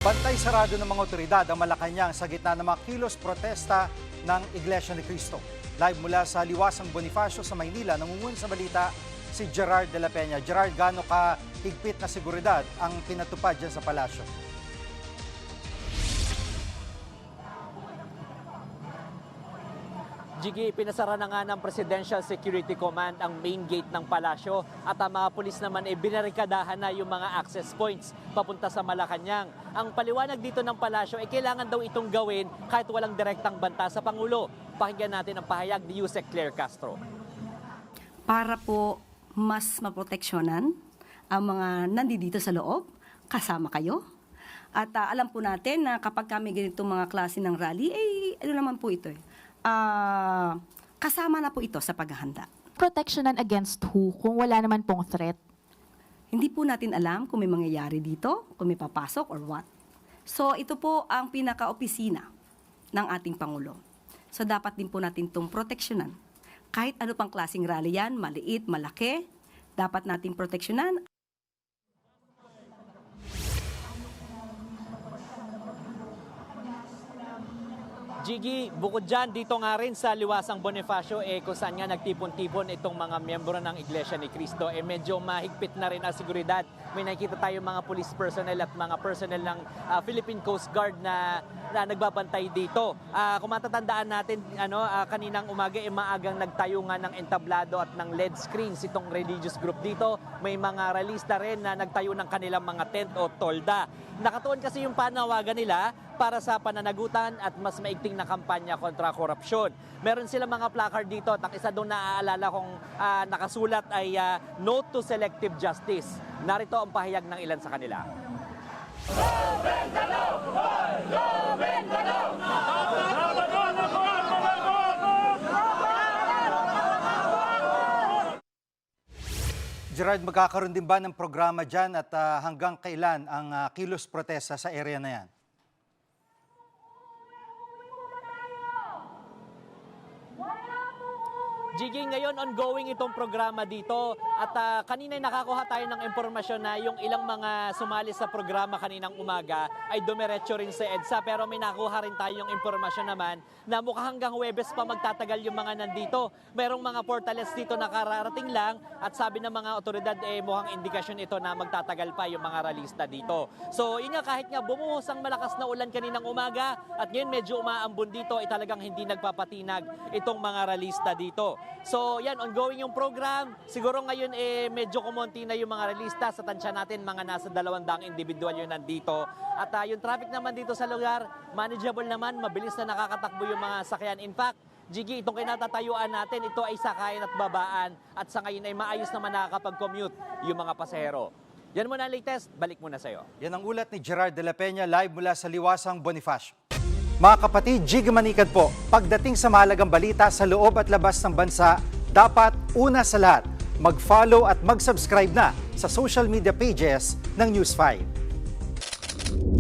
Bantay sarado ng mga otoridad ang Malacanang sa gitna ng mga kilos protesta ng Iglesia ni Cristo. Live mula sa Liwasang Bonifacio sa Maynila, nangungun sa balita si Gerard de la Peña. Gerard, gaano ka higpit na seguridad ang pinatupad dyan sa palasyo? Jiggy, pinasara na nga ng Presidential Security Command ang main gate ng palasyo at ang mga pulis naman binarikadahan na yung mga access points papunta sa Malacanang. Ang paliwanag dito ng palasyo ay kailangan daw itong gawin kahit walang direktang banta sa Pangulo. Pakinggan natin ang pahayag ni Yusek Claire Castro. Para po mas maproteksyonan ang mga nandito sa loob, kasama kayo. At alam po natin na kapag kami ganitong mga klase ng rally, ano naman po ito kasama na po ito sa paghahanda. Protectionan against who kung wala naman pong threat? Hindi po natin alam kung may mangyayari dito, kung may papasok or what. So ito po ang pinaka-opisina ng ating Pangulo. So dapat din po natin itong proteksyonan. Kahit ano pang klaseng rally yan, maliit, malaki, dapat nating proteksyonan. Jiggy, bukod dyan, dito nga rin sa Liwasang Bonifacio, kung saan nga nagtipon-tipon itong mga miyembro ng Iglesia ni Cristo, medyo mahigpit na rin ang seguridad. May nakikita tayo mga police personnel at mga personnel ng Philippine Coast Guard na nagbabantay dito. Kung matatandaan natin, kaninang umaga, maagang nagtayo nga ng entablado at ng LED screens itong religious group dito. May mga ralista rin na nagtayo ng kanilang mga tent o tolda. Nakatuon kasi yung panawagan nila para sa pananagutan at mas maigting na kampanya kontra korupsyon. Meron sila mga placard dito at ang isa doon naaalala kong nakasulat ay No to Selective Justice. Narito ang pahayag ng ilan sa kanila. Gerard, magkakaroon din ba ng programa dyan at hanggang kailan ang kilos protesta sa area na yan? Jiggy, ngayon ongoing itong programa dito at kanina nakakuha tayo ng impormasyon na yung ilang mga sumali sa programa kaninang umaga ay dumiretso rin sa EDSA, pero may nakuha rin tayong impormasyon naman na mukhang hanggang Huwebes pa magtatagal yung mga nandito. Merong mga portales dito na kararating lang at sabi ng mga otoridad mukhang indikasyon ito na magtatagal pa yung mga ralista dito. So yun nga, kahit nga bumuhos ang malakas na ulan kaninang umaga at ngayon medyo umaambon dito ay talagang hindi nagpapatinag itong mga ralista dito. So yan, ongoing yung program. Siguro ngayon medyo kumonti na yung mga realista. Sa tansya natin, mga nasa 200 individual yung nandito. At yung traffic naman dito sa lugar, manageable naman, mabilis na nakakatakbo yung mga sakyan. In fact, Jiggy, itong kinatatayuan natin, ito ay sakayan at babaan. At sa ngayon ay maayos naman nakakapag-commute yung mga pasahero. Yan muna ang latest, balik muna sa'yo. Yan ang ulat ni Gerard de la Peña live mula sa Liwasang Bonifacio. Mga kapatid, Jiggy Manikad po, pagdating sa mahalagang balita sa loob at labas ng bansa, dapat una sa lahat, mag-follow at mag-subscribe na sa social media pages ng News 5.